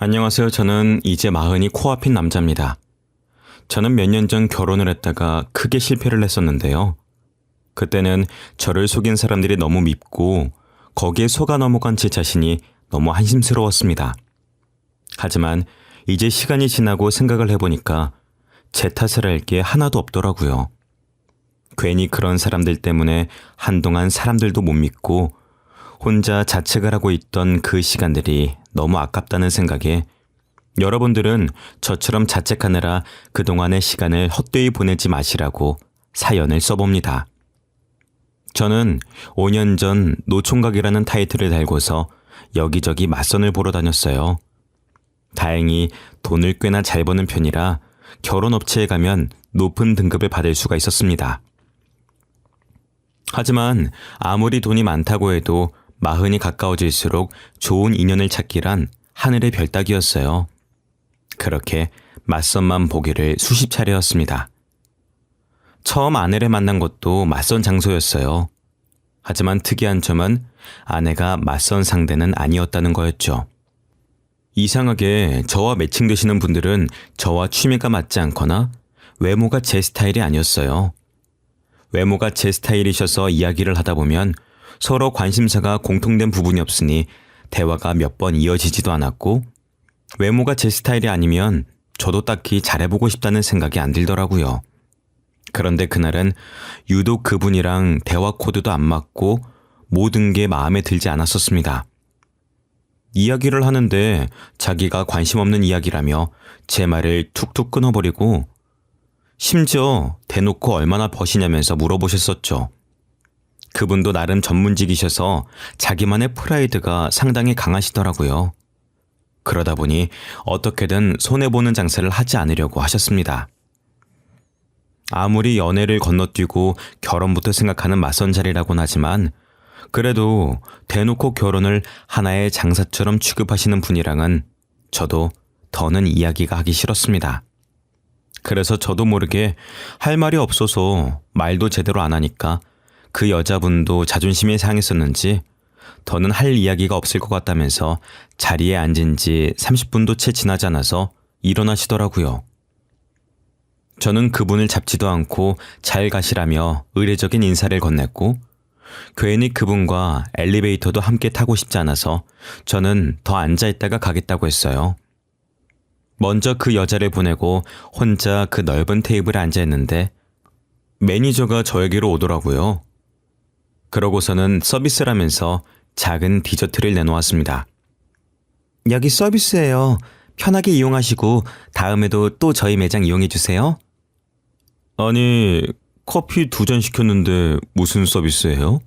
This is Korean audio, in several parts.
안녕하세요. 저는 이제 마흔이 코앞인 남자입니다. 저는 몇 년 전 결혼을 했다가 크게 실패를 했었는데요. 그때는 저를 속인 사람들이 너무 밉고 거기에 속아 넘어간 제 자신이 너무 한심스러웠습니다. 하지만 이제 시간이 지나고 생각을 해보니까 제 탓을 할 게 하나도 없더라고요. 괜히 그런 사람들 때문에 한동안 사람들도 못 믿고 혼자 자책을 하고 있던 그 시간들이 너무 아깝다는 생각에 여러분들은 저처럼 자책하느라 그동안의 시간을 헛되이 보내지 마시라고 사연을 써봅니다. 저는 5년 전 노총각이라는 타이틀을 달고서 여기저기 맞선을 보러 다녔어요. 다행히 돈을 꽤나 잘 버는 편이라 결혼업체에 가면 높은 등급을 받을 수가 있었습니다. 하지만 아무리 돈이 많다고 해도 마흔이 가까워질수록 좋은 인연을 찾기란 하늘의 별 따기였어요. 그렇게 맞선만 보기를 수십 차례였습니다. 처음 아내를 만난 것도 맞선 장소였어요. 하지만 특이한 점은 아내가 맞선 상대는 아니었다는 거였죠. 이상하게 저와 매칭되시는 분들은 저와 취미가 맞지 않거나 외모가 제 스타일이 아니었어요. 외모가 제 스타일이셔서 이야기를 하다 보면 서로 관심사가 공통된 부분이 없으니 대화가 몇 번 이어지지도 않았고 외모가 제 스타일이 아니면 저도 딱히 잘해보고 싶다는 생각이 안 들더라고요. 그런데 그날은 유독 그분이랑 대화 코드도 안 맞고 모든 게 마음에 들지 않았었습니다. 이야기를 하는데 자기가 관심 없는 이야기라며 제 말을 툭툭 끊어버리고 심지어 대놓고 얼마나 버시냐면서 물어보셨었죠. 그분도 나름 전문직이셔서 자기만의 프라이드가 상당히 강하시더라고요. 그러다 보니 어떻게든 손해보는 장사를 하지 않으려고 하셨습니다. 아무리 연애를 건너뛰고 결혼부터 생각하는 맞선 자리라고는 하지만 그래도 대놓고 결혼을 하나의 장사처럼 취급하시는 분이랑은 저도 더는 이야기가 하기 싫었습니다. 그래서 저도 모르게 할 말이 없어서 말도 제대로 안 하니까 그 여자분도 자존심이 상했었는지 더는 할 이야기가 없을 것 같다면서 자리에 앉은 지 30분도 채 지나지 않아서 일어나시더라고요. 저는 그분을 잡지도 않고 잘 가시라며 의례적인 인사를 건넸고 괜히 그분과 엘리베이터도 함께 타고 싶지 않아서 저는 더 앉아있다가 가겠다고 했어요. 먼저 그 여자를 보내고 혼자 그 넓은 테이블에 앉아있는데 매니저가 저에게로 오더라고요. 그러고서는 서비스라면서 작은 디저트를 내놓았습니다. 여기 서비스예요. 편하게 이용하시고 다음에도 또 저희 매장 이용해주세요. 아니, 커피 2잔 시켰는데 무슨 서비스예요?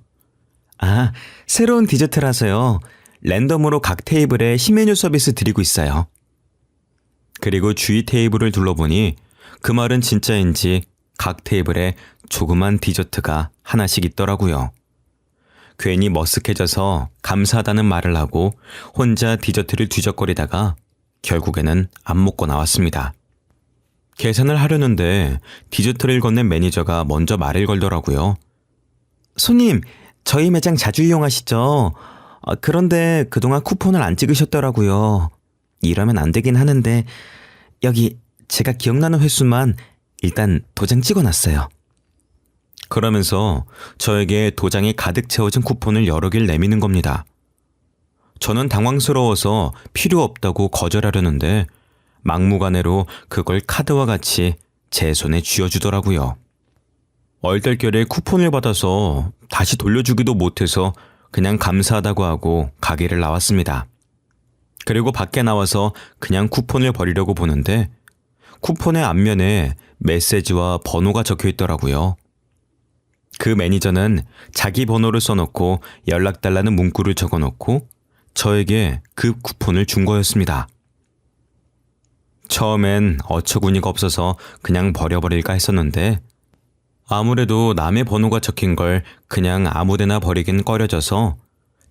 아, 새로운 디저트라서요. 랜덤으로 각 테이블에 신메뉴 서비스 드리고 있어요. 그리고 주위 테이블을 둘러보니 그 말은 진짜인지 각 테이블에 조그만 디저트가 하나씩 있더라고요. 괜히 머쓱해져서 감사하다는 말을 하고 혼자 디저트를 뒤적거리다가 결국에는 안 먹고 나왔습니다. 계산을 하려는데 디저트를 건넨 매니저가 먼저 말을 걸더라고요. 손님, 저희 매장 자주 이용하시죠? 그런데 그동안 쿠폰을 안 찍으셨더라고요. 이러면 안 되긴 하는데 여기 제가 기억나는 횟수만 일단 도장 찍어놨어요. 그러면서 저에게 도장이 가득 채워진 쿠폰을 여러 개를 내미는 겁니다. 저는 당황스러워서 필요 없다고 거절하려는데 막무가내로 그걸 카드와 같이 제 손에 쥐어주더라고요. 얼떨결에 쿠폰을 받아서 다시 돌려주기도 못해서 그냥 감사하다고 하고 가게를 나왔습니다. 그리고 밖에 나와서 그냥 쿠폰을 버리려고 보는데 쿠폰의 앞면에 메시지와 번호가 적혀 있더라고요. 그 매니저는 자기 번호를 써놓고 연락달라는 문구를 적어놓고 저에게 그 쿠폰을 준 거였습니다. 처음엔 어처구니가 없어서 그냥 버려버릴까 했었는데 아무래도 남의 번호가 적힌 걸 그냥 아무데나 버리긴 꺼려져서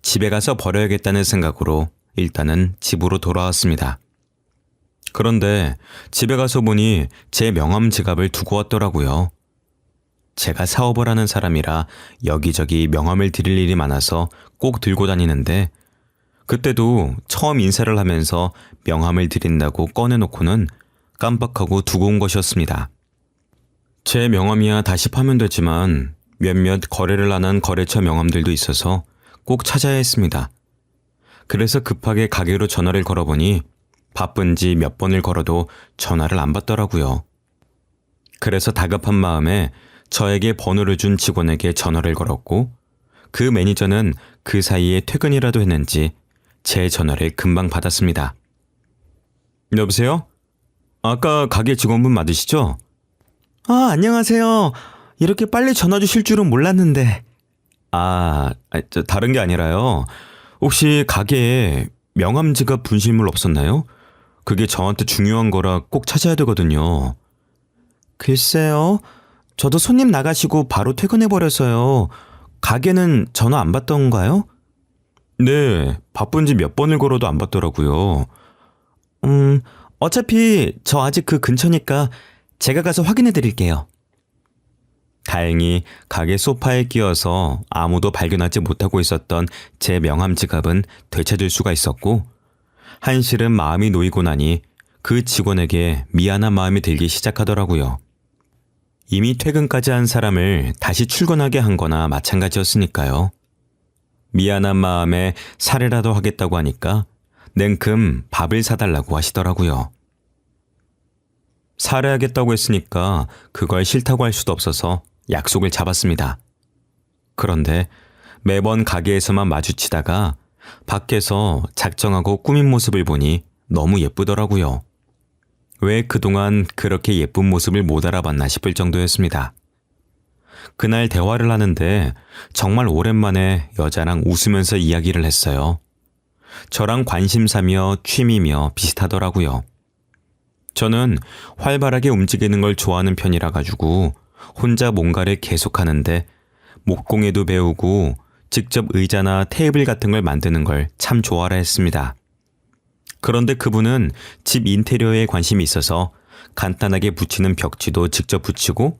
집에 가서 버려야겠다는 생각으로 일단은 집으로 돌아왔습니다. 그런데 집에 가서 보니 제 명함 지갑을 두고 왔더라고요. 제가 사업을 하는 사람이라 여기저기 명함을 드릴 일이 많아서 꼭 들고 다니는데 그때도 처음 인사를 하면서 명함을 드린다고 꺼내놓고는 깜빡하고 두고 온 것이었습니다. 제 명함이야 다시 파면 되지만 몇몇 거래를 안 한 거래처 명함들도 있어서 꼭 찾아야 했습니다. 그래서 급하게 가게로 전화를 걸어보니 바쁜지 몇 번을 걸어도 전화를 안 받더라고요. 그래서 다급한 마음에 저에게 번호를 준 직원에게 전화를 걸었고 그 매니저는 그 사이에 퇴근이라도 했는지 제 전화를 금방 받았습니다. 여보세요? 아까 가게 직원분 맞으시죠? 아, 안녕하세요. 이렇게 빨리 전화 주실 줄은 몰랐는데. 다른 게 아니라요. 혹시 가게에 명함 지갑 분실물 없었나요? 그게 저한테 중요한 거라 꼭 찾아야 되거든요. 글쎄요. 저도 손님 나가시고 바로 퇴근해버려서요. 가게는 전화 안 받던가요? 네, 바쁜지 몇 번을 걸어도 안 받더라고요. 어차피 저 아직 그 근처니까 제가 가서 확인해 드릴게요. 다행히 가게 소파에 끼어서 아무도 발견하지 못하고 있었던 제 명함 지갑은 되찾을 수가 있었고 한시름 마음이 놓이고 나니 그 직원에게 미안한 마음이 들기 시작하더라고요. 이미 퇴근까지 한 사람을 다시 출근하게 한 거나 마찬가지였으니까요. 미안한 마음에 사례라도 하겠다고 하니까 냉큼 밥을 사달라고 하시더라고요. 사례하겠다고 했으니까 그걸 싫다고 할 수도 없어서 약속을 잡았습니다. 그런데 매번 가게에서만 마주치다가 밖에서 작정하고 꾸민 모습을 보니 너무 예쁘더라고요. 왜 그동안 그렇게 예쁜 모습을 못 알아봤나 싶을 정도였습니다. 그날 대화를 하는데 정말 오랜만에 여자랑 웃으면서 이야기를 했어요. 저랑 관심사며 취미며 비슷하더라고요. 저는 활발하게 움직이는 걸 좋아하는 편이라 가지고 혼자 뭔가를 계속하는데 목공예도 배우고 직접 의자나 테이블 같은 걸 만드는 걸 참 좋아라 했습니다. 그런데 그분은 집 인테리어에 관심이 있어서 간단하게 붙이는 벽지도 직접 붙이고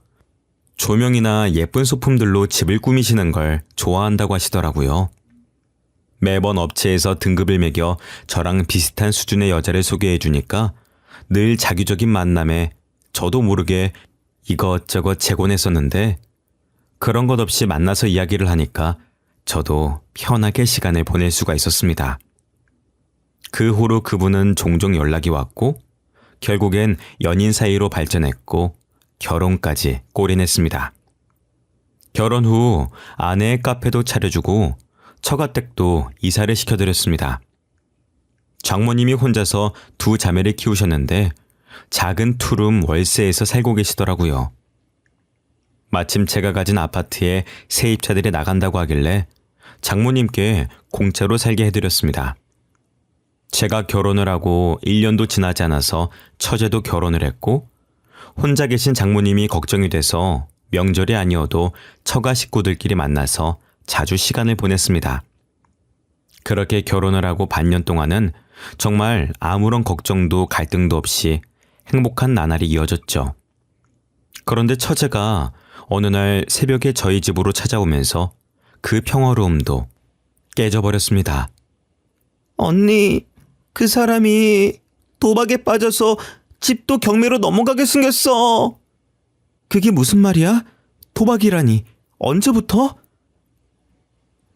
조명이나 예쁜 소품들로 집을 꾸미시는 걸 좋아한다고 하시더라고요. 매번 업체에서 등급을 매겨 저랑 비슷한 수준의 여자를 소개해 주니까 늘 자기적인 만남에 저도 모르게 이것저것 재곤했었는데 그런 것 없이 만나서 이야기를 하니까 저도 편하게 시간을 보낼 수가 있었습니다. 그 후로 그분은 종종 연락이 왔고 결국엔 연인 사이로 발전했고 결혼까지 골인했습니다. 결혼 후 아내의 카페도 차려주고 처가댁도 이사를 시켜드렸습니다. 장모님이 혼자서 두 자매를 키우셨는데 작은 투룸 월세에서 살고 계시더라고요. 마침 제가 가진 아파트에 세입자들이 나간다고 하길래 장모님께 공짜로 살게 해드렸습니다. 제가 결혼을 하고 1년도 지나지 않아서 처제도 결혼을 했고 혼자 계신 장모님이 걱정이 돼서 명절이 아니어도 처가 식구들끼리 만나서 자주 시간을 보냈습니다. 그렇게 결혼을 하고 반년 동안은 정말 아무런 걱정도 갈등도 없이 행복한 나날이 이어졌죠. 그런데 처제가 어느 날 새벽에 저희 집으로 찾아오면서 그 평화로움도 깨져버렸습니다. 언니, 그 사람이 도박에 빠져서 집도 경매로 넘어가게 생겼어. 그게 무슨 말이야? 도박이라니. 언제부터?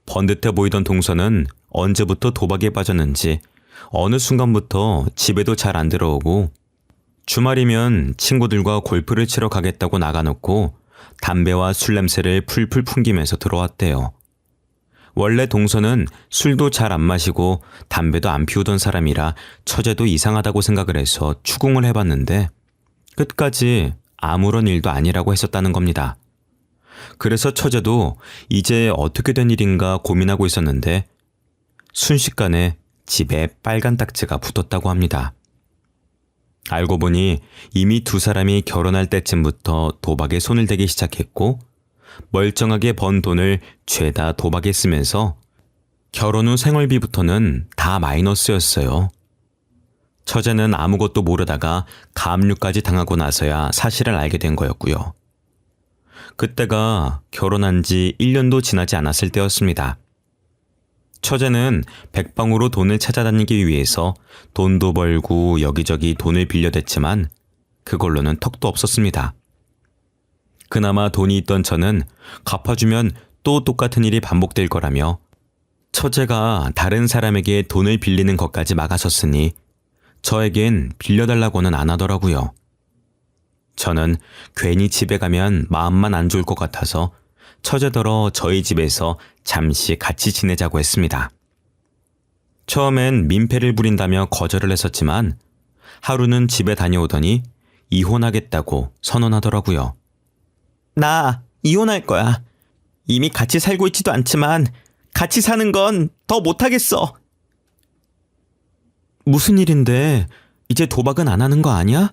번듯해 보이던 동서는 언제부터 도박에 빠졌는지 어느 순간부터 집에도 잘 안 들어오고 주말이면 친구들과 골프를 치러 가겠다고 나가놓고 담배와 술 냄새를 풀풀 풍기면서 들어왔대요. 원래 동서는 술도 잘 안 마시고 담배도 안 피우던 사람이라 처제도 이상하다고 생각을 해서 추궁을 해봤는데 끝까지 아무런 일도 아니라고 했었다는 겁니다. 그래서 처제도 이제 어떻게 된 일인가 고민하고 있었는데 순식간에 집에 빨간 딱지가 붙었다고 합니다. 알고 보니 이미 두 사람이 결혼할 때쯤부터 도박에 손을 대기 시작했고 멀쩡하게 번 돈을 죄다 도박에 쓰면서 결혼 후 생활비부터는 다 마이너스였어요. 처제는 아무것도 모르다가 가압류까지 당하고 나서야 사실을 알게 된 거였고요. 그때가 결혼한 지 1년도 지나지 않았을 때였습니다. 처제는 백방으로 돈을 찾아다니기 위해서 돈도 벌고 여기저기 돈을 빌려댔지만 그걸로는 턱도 없었습니다. 그나마 돈이 있던 저는 갚아주면 또 똑같은 일이 반복될 거라며 처제가 다른 사람에게 돈을 빌리는 것까지 막아섰으니 저에겐 빌려달라고는 안 하더라고요. 저는 괜히 집에 가면 마음만 안 좋을 것 같아서 처제더러 저희 집에서 잠시 같이 지내자고 했습니다. 처음엔 민폐를 부린다며 거절을 했었지만 하루는 집에 다녀오더니 이혼하겠다고 선언하더라고요. 나 이혼할 거야. 이미 같이 살고 있지도 않지만 같이 사는 건 더 못하겠어. 무슨 일인데 이제 도박은 안 하는 거 아니야?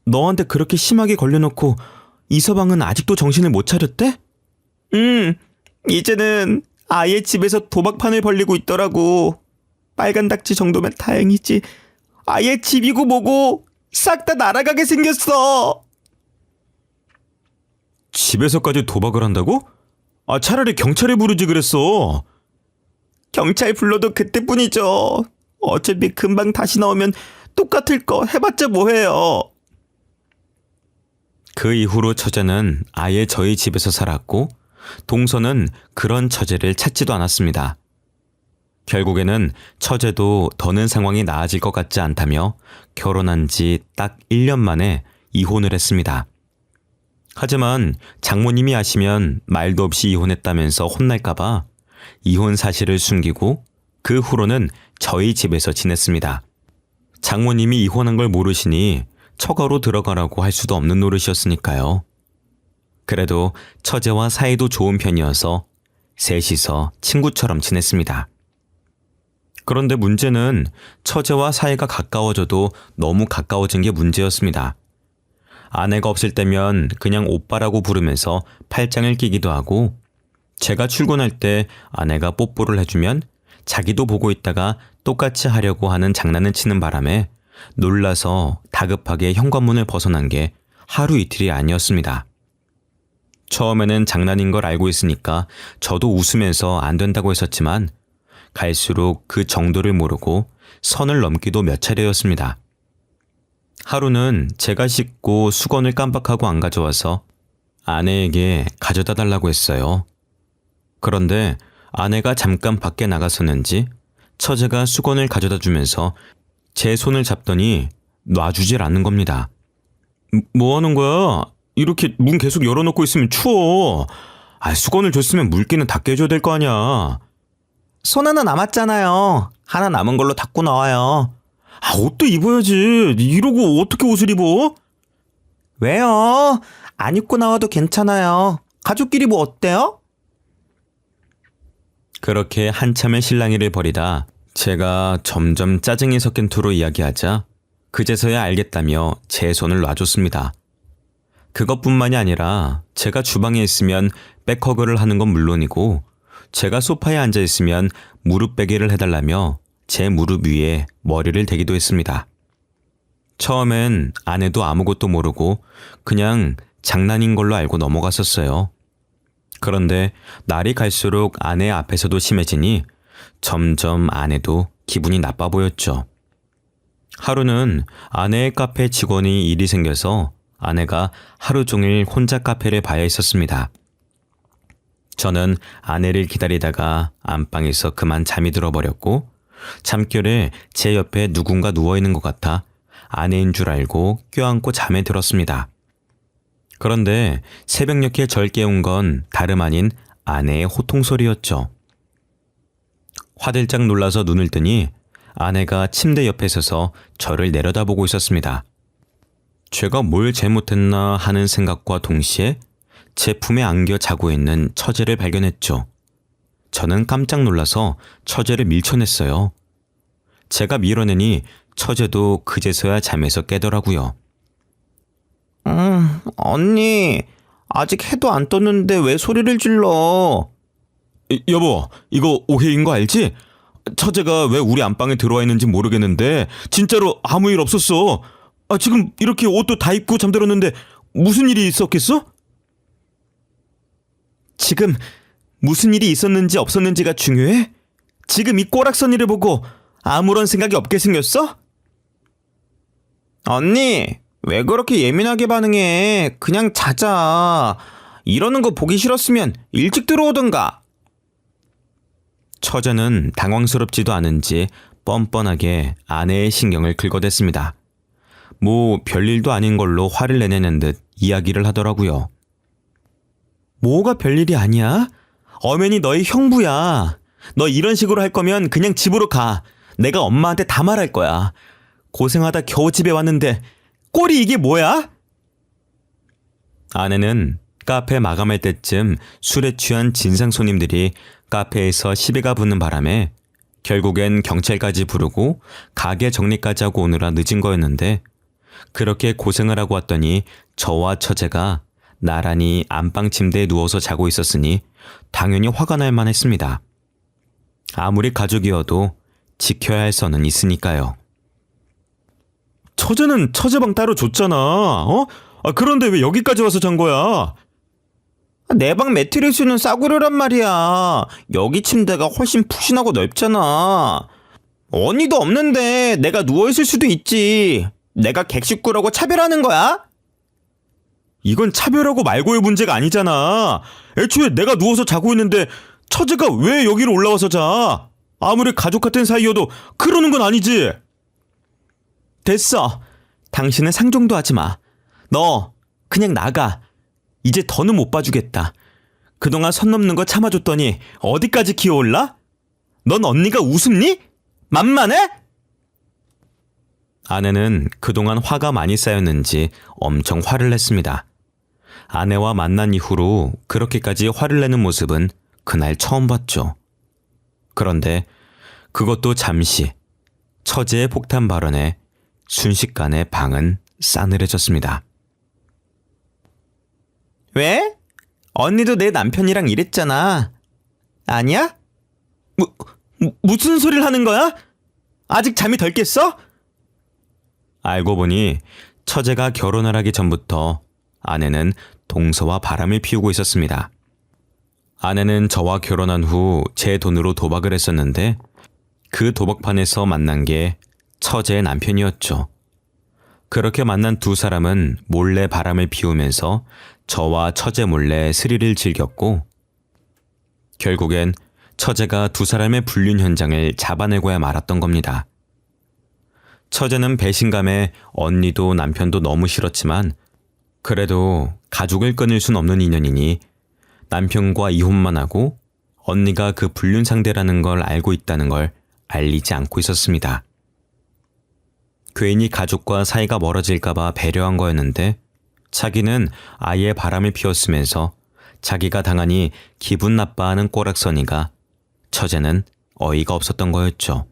너한테 그렇게 심하게 걸려놓고 이서방은 아직도 정신을 못 차렸대? 이제는 아예 집에서 도박판을 벌리고 있더라고. 빨간 닥지 정도면 다행이지. 아예 집이고 뭐고 싹 다 날아가게 생겼어. 집에서까지 도박을 한다고? 차라리 경찰에 부르지 그랬어. 경찰 불러도 그때뿐이죠. 어차피 금방 다시 나오면 똑같을 거 해봤자 뭐해요. 그 이후로 처제는 아예 저희 집에서 살았고 동서는 그런 처제를 찾지도 않았습니다. 결국에는 처제도 더는 상황이 나아질 것 같지 않다며 결혼한 지 딱 1년 만에 이혼을 했습니다. 하지만 장모님이 아시면 말도 없이 이혼했다면서 혼날까봐 이혼 사실을 숨기고 그 후로는 저희 집에서 지냈습니다. 장모님이 이혼한 걸 모르시니 처가로 들어가라고 할 수도 없는 노릇이었으니까요. 그래도 처제와 사이도 좋은 편이어서 셋이서 친구처럼 지냈습니다. 그런데 문제는 처제와 사이가 가까워져도 너무 가까워진 게 문제였습니다. 아내가 없을 때면 그냥 오빠라고 부르면서 팔짱을 끼기도 하고 제가 출근할 때 아내가 뽀뽀를 해주면 자기도 보고 있다가 똑같이 하려고 하는 장난을 치는 바람에 놀라서 다급하게 현관문을 벗어난 게 하루 이틀이 아니었습니다. 처음에는 장난인 걸 알고 있으니까 저도 웃으면서 안 된다고 했었지만 갈수록 그 정도를 모르고 선을 넘기도 몇 차례였습니다. 하루는 제가 씻고 수건을 깜빡하고 안 가져와서 아내에게 가져다 달라고 했어요. 그런데 아내가 잠깐 밖에 나갔었는지 처제가 수건을 가져다 주면서 제 손을 잡더니 놔주질 않는 겁니다. 뭐 하는 거야? 이렇게 문 계속 열어놓고 있으면 추워. 수건을 줬으면 물기는 다 깨줘야 될 거 아니야. 손 하나 남았잖아요. 하나 남은 걸로 닦고 나와요. 옷도 입어야지. 이러고 어떻게 옷을 입어? 왜요? 안 입고 나와도 괜찮아요. 가족끼리 뭐 어때요? 그렇게 한참의 실랑이를 벌이다 제가 점점 짜증이 섞인 투로 이야기하자 그제서야 알겠다며 제 손을 놔줬습니다. 그것뿐만이 아니라 제가 주방에 있으면 백허그를 하는 건 물론이고 제가 소파에 앉아 있으면 무릎 베개를 해달라며 제 무릎 위에 머리를 대기도 했습니다. 처음엔 아내도 아무것도 모르고 그냥 장난인 걸로 알고 넘어갔었어요. 그런데 날이 갈수록 아내 앞에서도 심해지니 점점 아내도 기분이 나빠 보였죠. 하루는 아내의 카페 직원이 일이 생겨서 아내가 하루 종일 혼자 카페를 봐야 했었습니다. 저는 아내를 기다리다가 안방에서 그만 잠이 들어버렸고 잠결에 제 옆에 누군가 누워있는 것 같아 아내인 줄 알고 껴안고 잠에 들었습니다. 그런데 새벽녘에 절 깨운 건 다름 아닌 아내의 호통 소리였죠. 화들짝 놀라서 눈을 뜨니 아내가 침대 옆에 서서 저를 내려다보고 있었습니다. 제가 뭘 잘못했나 하는 생각과 동시에 제 품에 안겨 자고 있는 처제를 발견했죠. 저는 깜짝 놀라서 처제를 밀쳐냈어요. 제가 밀어내니 처제도 그제서야 잠에서 깨더라고요. 언니, 아직 해도 안 떴는데 왜 소리를 질러? 여보, 이거 오해인 거 알지? 처제가 왜 우리 안방에 들어와 있는지 모르겠는데 진짜로 아무 일 없었어. 지금 이렇게 옷도 다 입고 잠들었는데 무슨 일이 있었겠어? 지금 무슨 일이 있었는지 없었는지가 중요해? 지금 이 꼬락서니를 보고 아무런 생각이 없게 생겼어? 언니, 왜 그렇게 예민하게 반응해? 그냥 자자. 이러는 거 보기 싫었으면 일찍 들어오던가. 처제는 당황스럽지도 않은지 뻔뻔하게 아내의 신경을 긁어댔습니다. 뭐 별일도 아닌 걸로 화를 내내는 듯 이야기를 하더라고요. 뭐가 별일이 아니야? 엄연히 너희 형부야. 너 이런 식으로 할 거면 그냥 집으로 가. 내가 엄마한테 다 말할 거야. 고생하다 겨우 집에 왔는데 꼴이 이게 뭐야? 아내는 카페 마감할 때쯤 술에 취한 진상 손님들이 카페에서 시비가 붙는 바람에 결국엔 경찰까지 부르고 가게 정리까지 하고 오느라 늦은 거였는데, 그렇게 고생을 하고 왔더니 저와 처제가 나란히 안방 침대에 누워서 자고 있었으니 당연히 화가 날 만했습니다. 아무리 가족이어도 지켜야 할 선은 있으니까요. 처제는 처제방 따로 줬잖아. 그런데 왜 여기까지 와서 잔 거야? 내 방 매트리스는 싸구려란 말이야. 여기 침대가 훨씬 푹신하고 넓잖아. 언니도 없는데 내가 누워있을 수도 있지. 내가 객식구라고 차별하는 거야? 이건 차별하고 말고의 문제가 아니잖아. 애초에 내가 누워서 자고 있는데 처제가 왜 여기로 올라와서 자? 아무리 가족 같은 사이여도 그러는 건 아니지. 됐어. 당신은 상종도 하지 마. 너 그냥 나가. 이제 더는 못 봐주겠다. 그동안 선 넘는 거 참아줬더니 어디까지 기어올라? 넌 언니가 우습니? 만만해? 아내는 그동안 화가 많이 쌓였는지 엄청 화를 냈습니다. 아내와 만난 이후로 그렇게까지 화를 내는 모습은 그날 처음 봤죠. 그런데 그것도 잠시, 처제의 폭탄 발언에 순식간에 방은 싸늘해졌습니다. 왜? 언니도 내 남편이랑 이랬잖아. 아니야? 무슨 소리를 하는 거야? 아직 잠이 덜 깼어? 알고 보니 처제가 결혼을 하기 전부터 아내는 동서와 바람을 피우고 있었습니다. 아내는 저와 결혼한 후 제 돈으로 도박을 했었는데, 그 도박판에서 만난 게 처제의 남편이었죠. 그렇게 만난 두 사람은 몰래 바람을 피우면서 저와 처제 몰래 스릴을 즐겼고, 결국엔 처제가 두 사람의 불륜 현장을 잡아내고야 말았던 겁니다. 처제는 배신감에 언니도 남편도 너무 싫었지만, 그래도 가족을 끊을 순 없는 인연이니 남편과 이혼만 하고 언니가 그 불륜 상대라는 걸 알고 있다는 걸 알리지 않고 있었습니다. 괜히 가족과 사이가 멀어질까봐 배려한 거였는데, 자기는 아예 바람을 피웠으면서 자기가 당하니 기분 나빠하는 꼬락서니가 처제는 어이가 없었던 거였죠.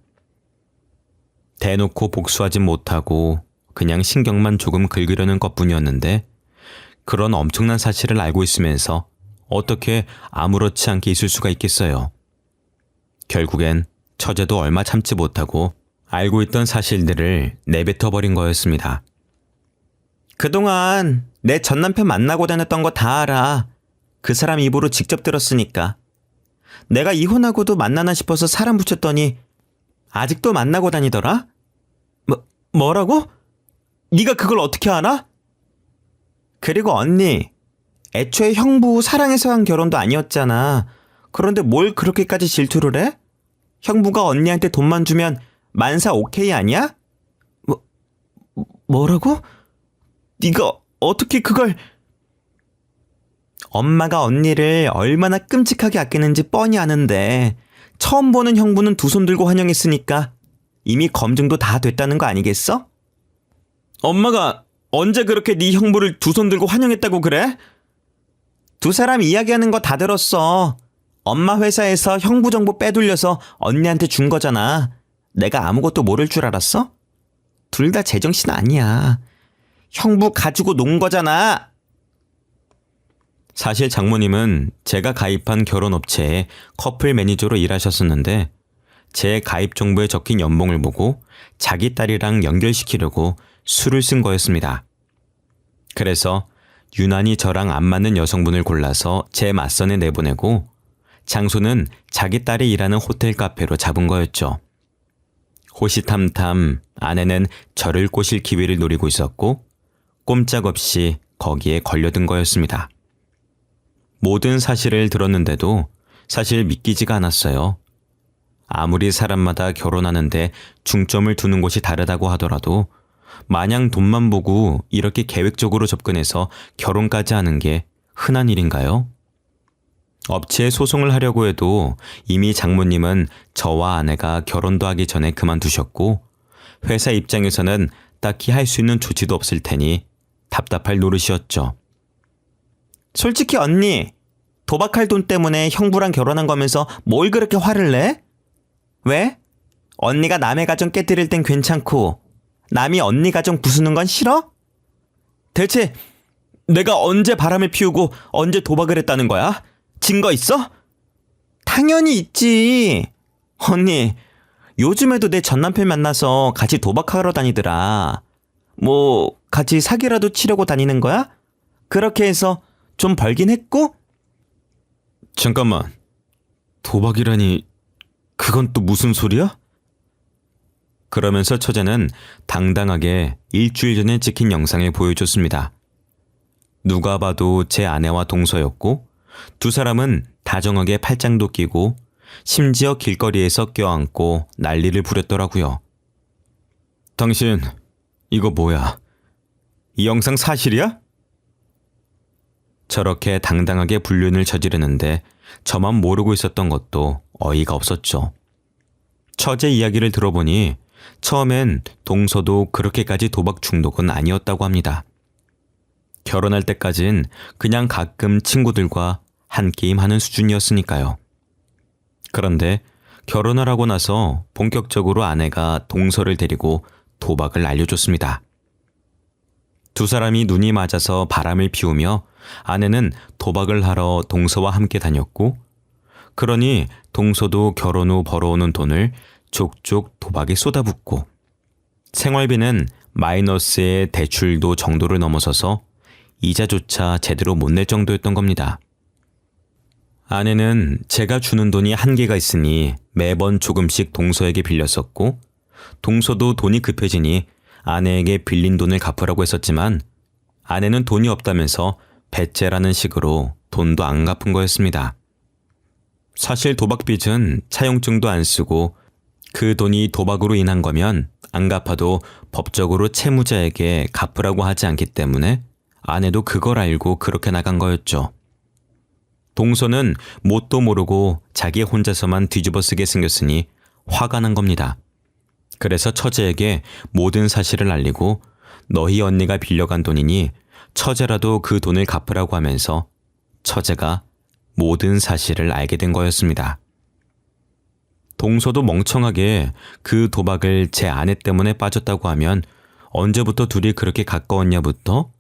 대놓고 복수하진 못하고 그냥 신경만 조금 긁으려는 것뿐이었는데, 그런 엄청난 사실을 알고 있으면서 어떻게 아무렇지 않게 있을 수가 있겠어요. 결국엔 처제도 얼마 참지 못하고 알고 있던 사실들을 내뱉어버린 거였습니다. 그동안 내 전남편 만나고 다녔던 거 다 알아. 그 사람 입으로 직접 들었으니까. 내가 이혼하고도 만나나 싶어서 사람 붙였더니 아직도 만나고 다니더라? 뭐라고? 네가 그걸 어떻게 알아? 그리고 언니, 애초에 형부 사랑해서 한 결혼도 아니었잖아. 그런데 뭘 그렇게까지 질투를 해? 형부가 언니한테 돈만 주면 만사 오케이 아니야? 뭐라고? 네가 어떻게 그걸... 엄마가 언니를 얼마나 끔찍하게 아끼는지 뻔히 아는데 처음 보는 형부는 두 손 들고 환영했으니까 이미 검증도 다 됐다는 거 아니겠어? 엄마가 언제 그렇게 네 형부를 두 손 들고 환영했다고 그래? 두 사람 이야기하는 거 다 들었어. 엄마 회사에서 형부 정보 빼돌려서 언니한테 준 거잖아. 내가 아무것도 모를 줄 알았어? 둘 다 제정신 아니야. 형부 가지고 논 거잖아. 사실 장모님은 제가 가입한 결혼업체에 커플 매니저로 일하셨었는데, 제 가입 정보에 적힌 연봉을 보고 자기 딸이랑 연결시키려고 수를 쓴 거였습니다. 그래서 유난히 저랑 안 맞는 여성분을 골라서 제 맞선에 내보내고 장소는 자기 딸이 일하는 호텔 카페로 잡은 거였죠. 호시탐탐 아내는 저를 꼬실 기회를 노리고 있었고 꼼짝없이 거기에 걸려든 거였습니다. 모든 사실을 들었는데도 사실 믿기지가 않았어요. 아무리 사람마다 결혼하는데 중점을 두는 곳이 다르다고 하더라도 마냥 돈만 보고 이렇게 계획적으로 접근해서 결혼까지 하는 게 흔한 일인가요? 업체에 소송을 하려고 해도 이미 장모님은 저와 아내가 결혼도 하기 전에 그만두셨고 회사 입장에서는 딱히 할 수 있는 조치도 없을 테니 답답할 노릇이었죠. 솔직히 언니, 도박할 돈 때문에 형부랑 결혼한 거면서 뭘 그렇게 화를 내? 왜? 언니가 남의 가정 깨뜨릴 땐 괜찮고 남이 언니 가정 부수는 건 싫어? 대체 내가 언제 바람을 피우고 언제 도박을 했다는 거야? 증거 있어? 당연히 있지. 언니, 요즘에도 내 전남편 만나서 같이 도박하러 다니더라. 뭐 같이 사기라도 치려고 다니는 거야? 그렇게 해서 좀 벌긴 했고? 잠깐만. 도박이라니 그건 또 무슨 소리야? 그러면서 처제는 당당하게 일주일 전에 찍힌 영상을 보여줬습니다. 누가 봐도 제 아내와 동서였고 두 사람은 다정하게 팔짱도 끼고 심지어 길거리에서 껴안고 난리를 부렸더라고요. 당신 이거 뭐야? 이 영상 사실이야? 저렇게 당당하게 불륜을 저지르는데 저만 모르고 있었던 것도 어이가 없었죠. 처제 이야기를 들어보니 처음엔 동서도 그렇게까지 도박 중독은 아니었다고 합니다. 결혼할 때까진 그냥 가끔 친구들과 한 게임 하는 수준이었으니까요. 그런데 결혼을 하고 나서 본격적으로 아내가 동서를 데리고 도박을 알려줬습니다. 두 사람이 눈이 맞아서 바람을 피우며 아내는 도박을 하러 동서와 함께 다녔고, 그러니 동서도 결혼 후 벌어오는 돈을 족족 도박에 쏟아붓고, 생활비는 마이너스의 대출도 정도를 넘어서서 이자조차 제대로 못 낼 정도였던 겁니다. 아내는 제가 주는 돈이 한계가 있으니 매번 조금씩 동서에게 빌렸었고, 동서도 돈이 급해지니 아내에게 빌린 돈을 갚으라고 했었지만 아내는 돈이 없다면서 배째라는 식으로 돈도 안 갚은 거였습니다. 사실 도박빚은 차용증도 안 쓰고 그 돈이 도박으로 인한 거면 안 갚아도 법적으로 채무자에게 갚으라고 하지 않기 때문에 아내도 그걸 알고 그렇게 나간 거였죠. 동서는 뭣도 모르고 자기 혼자서만 뒤집어 쓰게 생겼으니 화가 난 겁니다. 그래서 처제에게 모든 사실을 알리고 너희 언니가 빌려간 돈이니 처제라도 그 돈을 갚으라고 하면서 처제가 모든 사실을 알게 된 거였습니다. 동서도 멍청하게 그 도박을 제 아내 때문에 빠졌다고 하면 언제부터 둘이 그렇게 가까웠냐부터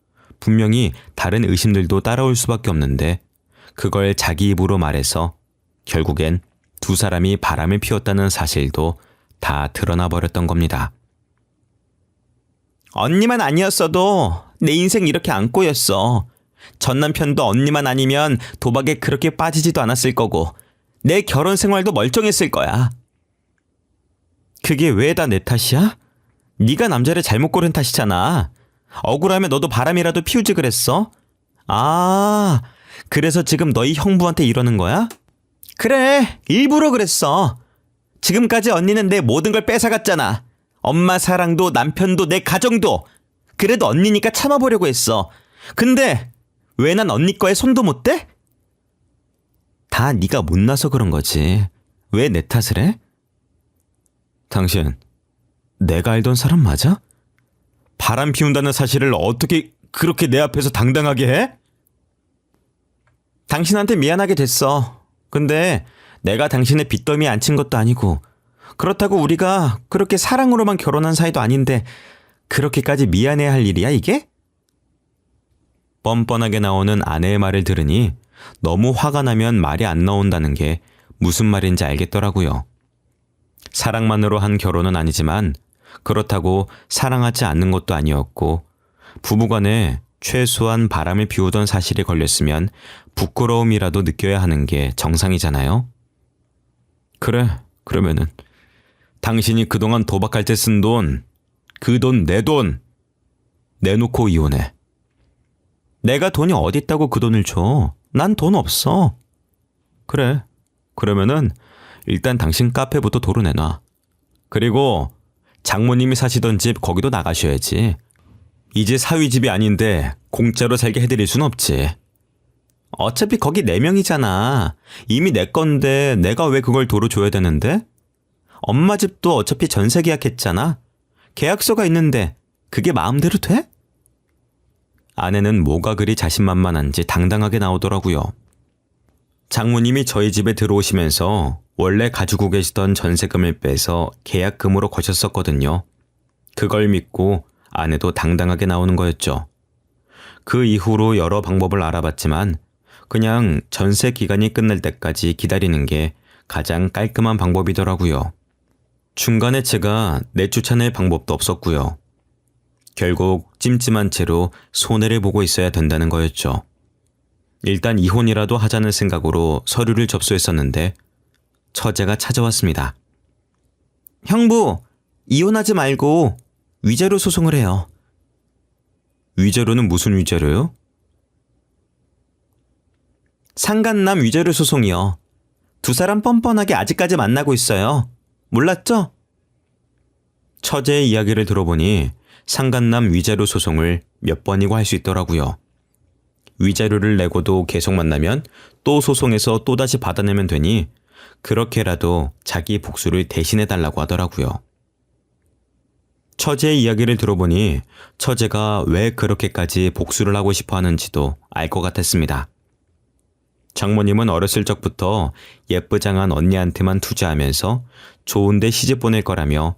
분명히 다른 의심들도 따라올 수밖에 없는데 그걸 자기 입으로 말해서 결국엔 두 사람이 바람을 피웠다는 사실도 다 드러나 버렸던 겁니다. 언니만 아니었어도 내 인생 이렇게 안 꼬였어. 전 남편도 언니만 아니면 도박에 그렇게 빠지지도 않았을 거고 내 결혼 생활도 멀쩡했을 거야. 그게 왜 다 내 탓이야? 네가 남자를 잘못 고른 탓이잖아. 억울하면 너도 바람이라도 피우지 그랬어? 아, 그래서 지금 너희 형부한테 이러는 거야? 그래, 일부러 그랬어. 지금까지 언니는 내 모든 걸 뺏어갔잖아. 엄마 사랑도 남편도 내 가정도. 그래도 언니니까 참아보려고 했어. 근데 왜 난 언니 거에 손도 못 대? 다 네가 못나서 그런 거지. 왜 내 탓을 해? 당신 내가 알던 사람 맞아? 바람 피운다는 사실을 어떻게 그렇게 내 앞에서 당당하게 해? 당신한테 미안하게 됐어. 근데 내가 당신의 빚더미에 앉힌 것도 아니고 그렇다고 우리가 그렇게 사랑으로만 결혼한 사이도 아닌데 그렇게까지 미안해야 할 일이야 이게? 뻔뻔하게 나오는 아내의 말을 들으니 너무 화가 나면 말이 안 나온다는 게 무슨 말인지 알겠더라고요. 사랑만으로 한 결혼은 아니지만 그렇다고 사랑하지 않는 것도 아니었고 부부간에 최소한 바람을 피우던 사실이 걸렸으면 부끄러움이라도 느껴야 하는 게 정상이잖아요. 그래, 그러면은 당신이 그동안 도박할 때 쓴 돈, 그 돈 내 돈 내놓고 이혼해. 내가 돈이 어딨다고 그 돈을 줘. 난 돈 없어. 그래, 그러면은 일단 당신 카페부터 도로 내놔. 그리고 장모님이 사시던 집 거기도 나가셔야지. 이제 사위 집이 아닌데 공짜로 살게 해드릴 순 없지. 어차피 거기 4명이잖아. 이미 내 건데 내가 왜 그걸 도로 줘야 되는데? 엄마 집도 어차피 전세 계약했잖아. 계약서가 있는데 그게 마음대로 돼? 아내는 뭐가 그리 자신만만한지 당당하게 나오더라고요. 장모님이 저희 집에 들어오시면서 원래 가지고 계시던 전세금을 빼서 계약금으로 거셨었거든요. 그걸 믿고 아내도 당당하게 나오는 거였죠. 그 이후로 여러 방법을 알아봤지만 그냥 전세 기간이 끝날 때까지 기다리는 게 가장 깔끔한 방법이더라고요. 중간에 제가 내쫓아낼 방법도 없었고요. 결국 찜찜한 채로 손해를 보고 있어야 된다는 거였죠. 일단 이혼이라도 하자는 생각으로 서류를 접수했었는데 처제가 찾아왔습니다. 형부, 이혼하지 말고 위자료 소송을 해요. 위자료는 무슨 위자료요? 상간남 위자료 소송이요. 두 사람 뻔뻔하게 아직까지 만나고 있어요. 몰랐죠? 처제의 이야기를 들어보니 상간남 위자료 소송을 몇 번이고 할 수 있더라고요. 위자료를 내고도 계속 만나면 또 소송해서 또다시 받아내면 되니 그렇게라도 자기 복수를 대신해달라고 하더라고요. 처제의 이야기를 들어보니 처제가 왜 그렇게까지 복수를 하고 싶어 하는지도 알 것 같았습니다. 장모님은 어렸을 적부터 예쁘장한 언니한테만 투자하면서 좋은데 시집 보낼 거라며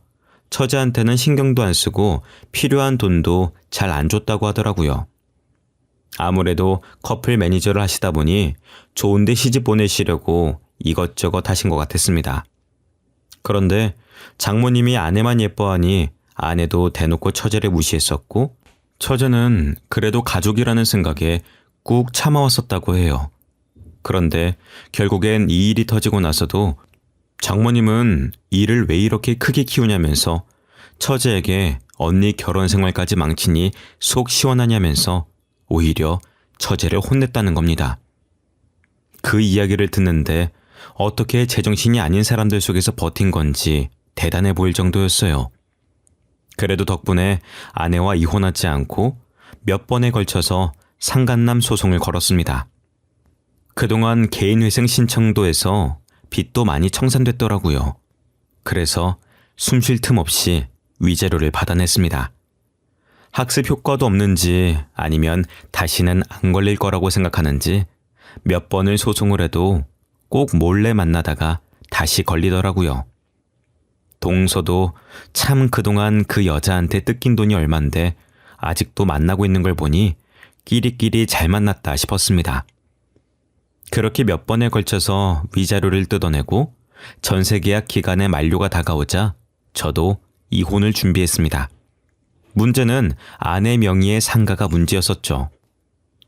처제한테는 신경도 안 쓰고 필요한 돈도 잘 안 줬다고 하더라고요. 아무래도 커플 매니저를 하시다 보니 좋은데 시집 보내시려고 이것저것 하신 것 같았습니다. 그런데 장모님이 아내만 예뻐하니 아내도 대놓고 처제를 무시했었고 처제는 그래도 가족이라는 생각에 꾹 참아왔었다고 해요. 그런데 결국엔 이 일이 터지고 나서도 장모님은 일을 왜 이렇게 크게 키우냐면서 처제에게 언니 결혼 생활까지 망치니 속 시원하냐면서 오히려 처제를 혼냈다는 겁니다. 그 이야기를 듣는데 어떻게 제정신이 아닌 사람들 속에서 버틴 건지 대단해 보일 정도였어요. 그래도 덕분에 아내와 이혼하지 않고 몇 번에 걸쳐서 상간남 소송을 걸었습니다. 그동안 개인회생 신청도 해서 빚도 많이 청산됐더라고요. 그래서 숨 쉴 틈 없이 위자료를 받아냈습니다. 학습 효과도 없는지 아니면 다시는 안 걸릴 거라고 생각하는지 몇 번을 소송을 해도 꼭 몰래 만나다가 다시 걸리더라고요. 동서도 참 그동안 그 여자한테 뜯긴 돈이 얼만데 아직도 만나고 있는 걸 보니 끼리끼리 잘 만났다 싶었습니다. 그렇게 몇 번에 걸쳐서 위자료를 뜯어내고 전세계약 기간의 만료가 다가오자 저도 이혼을 준비했습니다. 문제는 아내 명의의 상가가 문제였었죠.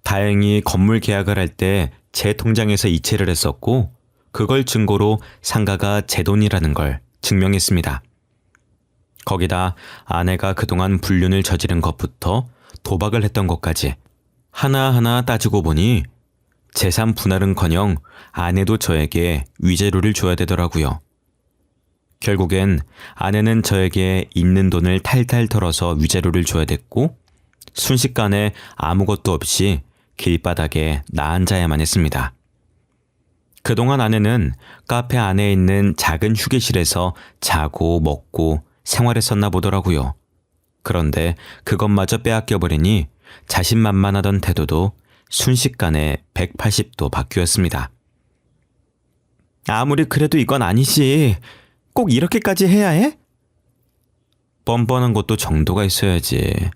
다행히 건물 계약을 할 때 제 통장에서 이체를 했었고 그걸 증거로 상가가 제 돈이라는 걸 증명했습니다. 거기다 아내가 그동안 불륜을 저지른 것부터 도박을 했던 것까지 하나하나 따지고 보니 재산 분할은커녕 아내도 저에게 위자료를 줘야 되더라고요. 결국엔 아내는 저에게 있는 돈을 탈탈 털어서 위자료를 줘야 됐고 순식간에 아무것도 없이 길바닥에 나 앉아야만 했습니다. 그동안 아내는 카페 안에 있는 작은 휴게실에서 자고 먹고 생활했었나 보더라고요. 그런데 그것마저 빼앗겨버리니 자신만만하던 태도도 순식간에 180도 바뀌었습니다. 아무리 그래도 이건 아니지. 꼭 이렇게까지 해야 해? 뻔뻔한 것도 정도가 있어야지.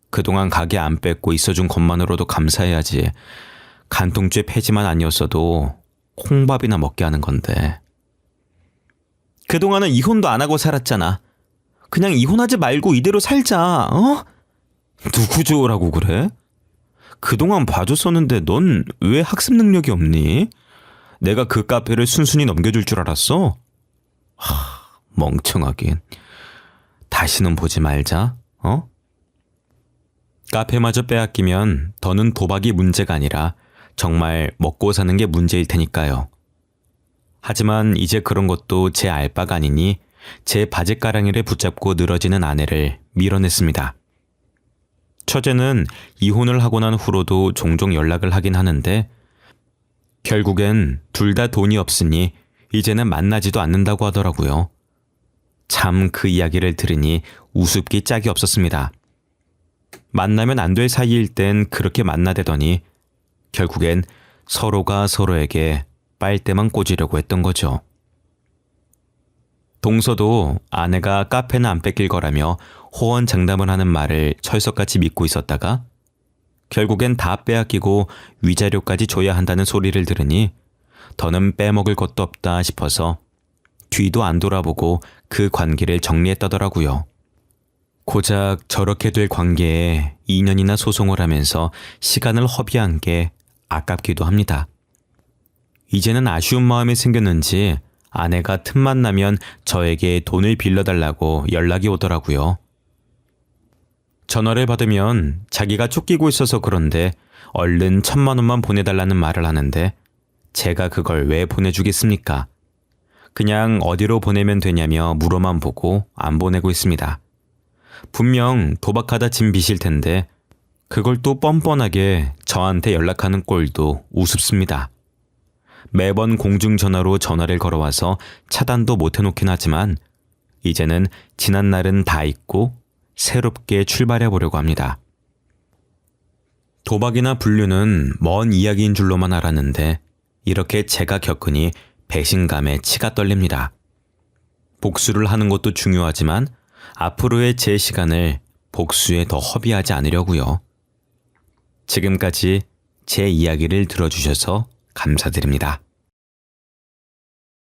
그동안 가게 안 뺏고 있어준 것만으로도 감사해야지. 간통죄 폐지만 아니었어도 콩밥이나 먹게 하는 건데. 그동안은 이혼도 안 하고 살았잖아. 그냥 이혼하지 말고 이대로 살자, 어? 누구 좋으라고 그래? 그동안 봐줬었는데 넌 왜 학습 능력이 없니? 내가 그 카페를 순순히 넘겨줄 줄 알았어? 멍청하긴. 다시는 보지 말자, 어? 카페마저 빼앗기면 더는 도박이 문제가 아니라 정말 먹고 사는 게 문제일 테니까요. 하지만 이제 그런 것도 제 알바가 아니니 제 바지가랑이를 붙잡고 늘어지는 아내를 밀어냈습니다. 처제는 이혼을 하고 난 후로도 종종 연락을 하긴 하는데 결국엔 둘 다 돈이 없으니 이제는 만나지도 않는다고 하더라고요. 참 그 이야기를 들으니 우습기 짝이 없었습니다. 만나면 안 될 사이일 땐 그렇게 만나대더니 결국엔 서로가 서로에게 빨대만 꽂으려고 했던 거죠. 동서도 아내가 카페는 안 뺏길 거라며 호언장담을 하는 말을 철석같이 믿고 있었다가 결국엔 다 빼앗기고 위자료까지 줘야 한다는 소리를 들으니 더는 빼먹을 것도 없다 싶어서 뒤도 안 돌아보고 그 관계를 정리했다더라고요. 고작 저렇게 될 관계에 2년이나 소송을 하면서 시간을 허비한 게 아깝기도 합니다. 이제는 아쉬운 마음이 생겼는지 아내가 틈만 나면 저에게 돈을 빌려달라고 연락이 오더라고요. 전화를 받으면 자기가 쫓기고 있어서 그런데 얼른 1,000만 원만 보내달라는 말을 하는데 제가 그걸 왜 보내주겠습니까? 그냥 어디로 보내면 되냐며 물어만 보고 안 보내고 있습니다. 분명 도박하다 진 빚일 텐데 그걸 또 뻔뻔하게 저한테 연락하는 꼴도 우습습니다. 매번 공중전화로 전화를 걸어와서 차단도 못 해놓긴 하지만 이제는 지난 날은 다 잊고 새롭게 출발해 보려고 합니다. 도박이나 불륜은 먼 이야기인 줄로만 알았는데 이렇게 제가 겪으니 배신감에 치가 떨립니다. 복수를 하는 것도 중요하지만 앞으로의 제 시간을 복수에 더 허비하지 않으려고요. 지금까지 제 이야기를 들어주셔서 감사드립니다.